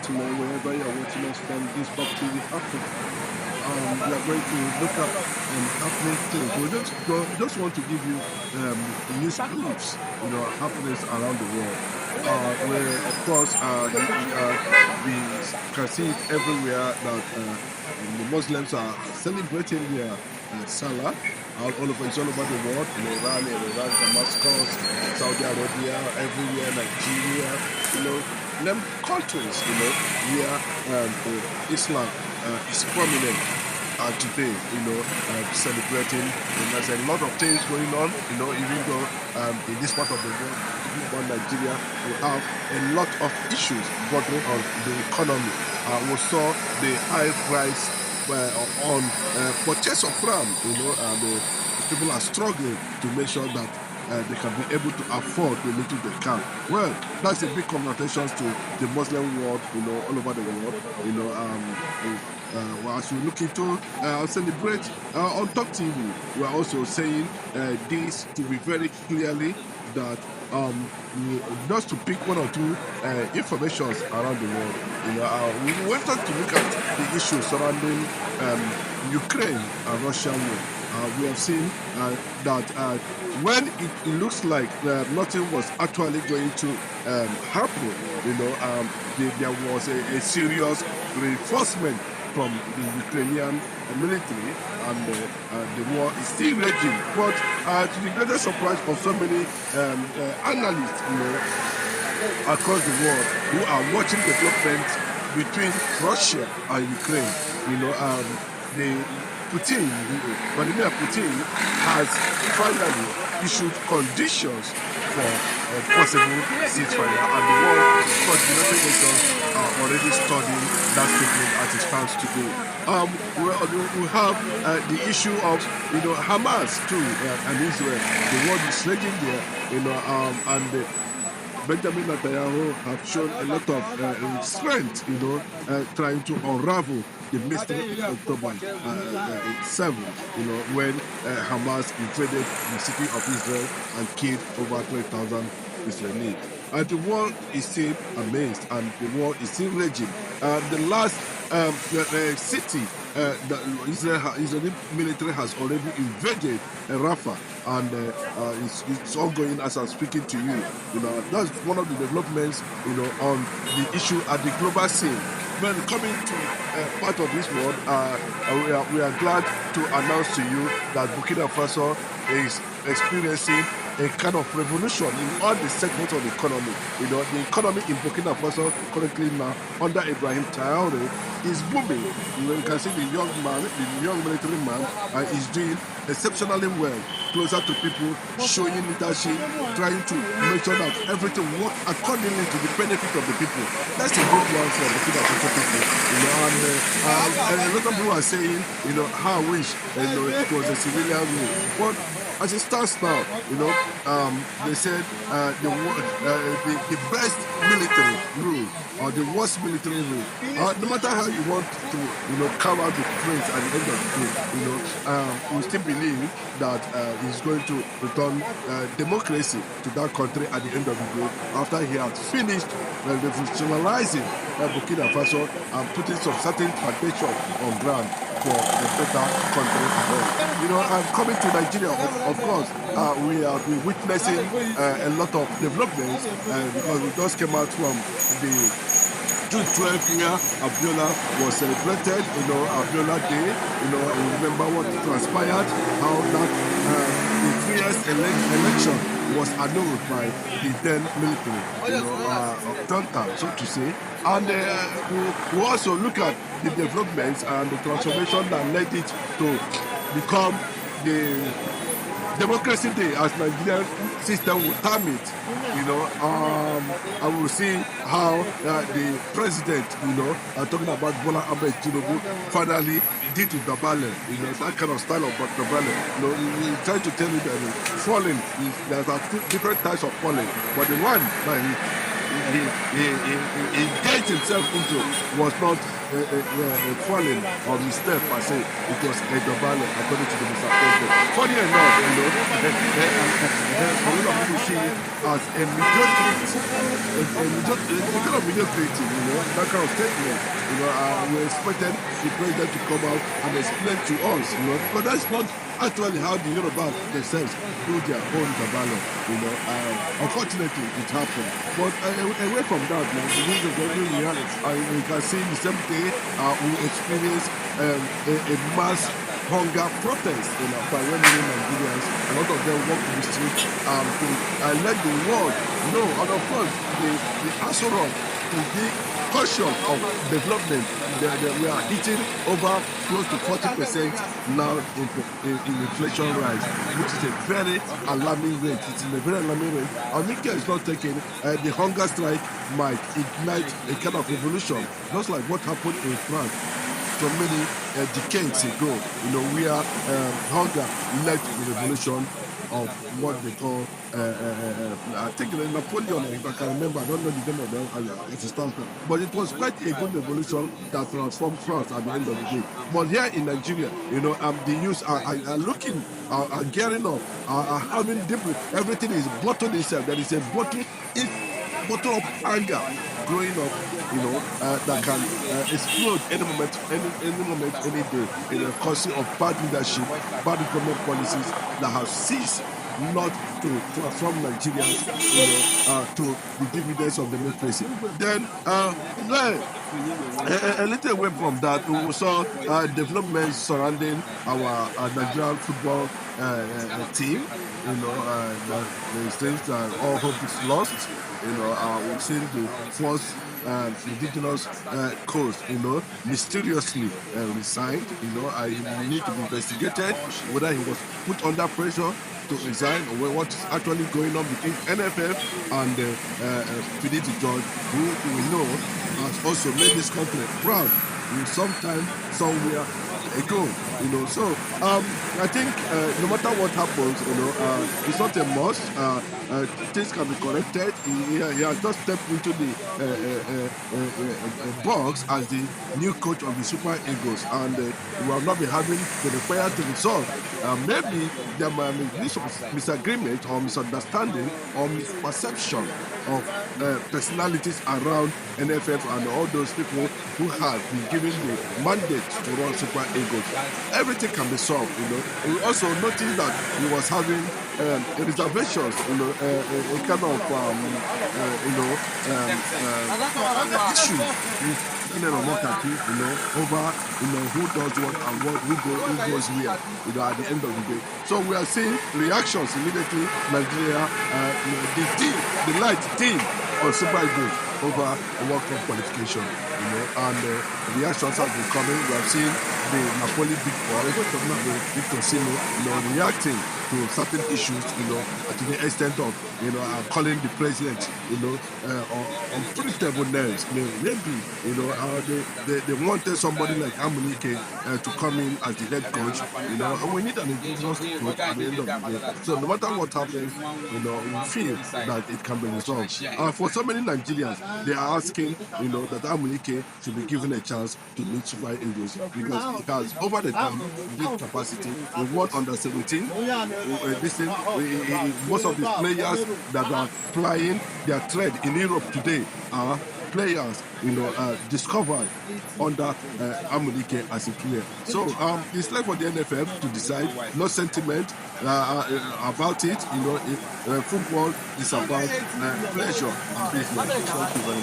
gentlemen, wherever you are watching us from this Pop TV Africa, we are going to look at happening things. We just want to give you news clips, happenings around the world. Where, of course, we can see it everywhere that the Muslims are celebrating their Salah it's all over the world, in Iran, Damascus, Saudi Arabia, everywhere, Nigeria, them countries, where Islam is prominent today, celebrating. And there's a lot of things going on, even though in this part of the world, in Nigeria, we have a lot of issues bordering on the economy. We saw the high price on purchase of ram, the people are struggling to make sure that they can be able to afford the little they can. Well, that's a big congratulations to the Muslim world, all over the world, as we look into celebrate on Top TV, we are also saying this to be very clearly that just to pick one or two informations around the world, we wanted to look at the issues surrounding Ukraine and Russia war. We have seen that when it looks like nothing was actually going to happen, there was a serious reinforcement from the Ukrainian military, and the war is still raging. But to the greatest surprise of so many analysts, across the world who are watching developments between Russia and Ukraine, Vladimir Putin has finally issued conditions for a possible ceasefire, and the world, United Nations are already studying that statement as it stands today. We have the issue of Hamas too, and Israel. The world is raging there, and Benjamin Netanyahu have shown a lot of strength, trying to unravel the mystery of October 7, when Hamas invaded the city of Israel and killed over 3,000 Israelis. The world is still amazed, and the war is still raging. The last city the Israeli military has already invaded Rafah, and it's ongoing as I'm speaking to you. That's one of the developments, on the issue at the global scene. When coming to part of this world, we are glad to announce to you that Burkina Faso is experiencing a kind of revolution in all the segments of the economy. The economy in Burkina Faso currently now under Ibrahim Traore is booming. You can see the young military man is doing exceptionally well, closer to people, showing leadership, trying to make sure that everything works accordingly to the benefit of the people. That's a good one for the people. And a lot of people are saying, how I wish it was a civilian rule. But as it stands now, they said the best military rule or the worst military rule. No matter how you want to, carve out the phrase at the end of the day, we still believe that he's going to return democracy to that country at the end of the day after he has finished revolutionizing Burkina Faso and putting some certain foundation on ground for a better country ahead. And coming to Nigeria, of course, we are witnessing a lot of developments because we just came out from the June 12th where Abiola was celebrated, Abiola Day. We remember what transpired, how that the previous election was annulled by the then military, junta, so to say. And we also look at the developments and the transformation that led it to become the Democracy Day, as Nigerian system will term it. And we'll see how the president, talking about Bola Ahmed Tinubu, finally did to Dabale, that kind of style of Dabale. He tried to tell you that falling, there's different types of falling, but the one that he gets himself into was not falling or mistake per se. It was a double according to the Mr. President. Funny enough, a lot of people see it as a kind of mediocrity, that kind of statement. We expected the president to come out and explain to us, but that's not actually how the Yoruba themselves do their own Kabbalah, unfortunately it happened. But away from that, now, the news of every reality, we can see the same day we experience a mass hunger protest by many Nigerians. A lot of them walk to the street to let the world know, and of course the Aso Rock to be cautious of development. We are hitting over close to 40% now in inflation rise, which is a very alarming rate. It's in a very alarming rate. And Nigeria is not taking the hunger strike might ignite a kind of revolution, just like what happened in France so many decades ago, where hunger led to the revolution of what they call, I think Napoleon, if I can remember, I don't know the name of them as a standpoint, but it was quite a good revolution that transformed France at the end of the day. But here in Nigeria, the youth are looking, are gearing up, are having different, everything is bottled itself. There is a bottle of anger growing up, that can explode any moment, any day, cause of bad leadership, bad government policies that have ceased not to transform Nigerians, to the dividends of democracy. Then, a little away from that, we saw developments surrounding our Nigerian football team. It seems that all hope is lost. We've seen the first indigenous coast, mysteriously resigned. I need to be investigated whether he was put under pressure to resign or what is actually going on between NFF and Fidelity George, who we know has also made this country proud sometime, somewhere ago. So I think no matter what happens, it's not a must. Things can be corrected. He has just stepped into the box as the new coach of the Super Eagles, and we will not be having the required result. Maybe there might be misagreement or misunderstanding or misperception of personalities around NFF and all those people who have been given the mandate to run Super Eagles. Everything can be solved. We also noticed that he was having reservations, a kind of issue with over who does what and who goes where, at the end of the day. So we are seeing reactions immediately. Nigeria, the light team on Super Eagles over a World Cup qualification, and reactions have been coming. We have seen the Napoli big boy, Victor Simo, reacting to certain issues, to the extent of, calling the president, unpredictable names. Maybe, they wanted somebody like Amunike to come in as the head coach, and we need an indigenous coach at the end of the day. So no matter what happens, we feel that it can be resolved. For so many Nigerians, they are asking, that Amunike should be given a chance to lead Super Eagles, because it has, over the time, built capacity. We won under 17. Most of the players that are plying their trade in Europe today are players, discovered under Amunike as a player. So it's left for the NFF to decide. No sentiment about it. Football is about pleasure and business. Thank you very much.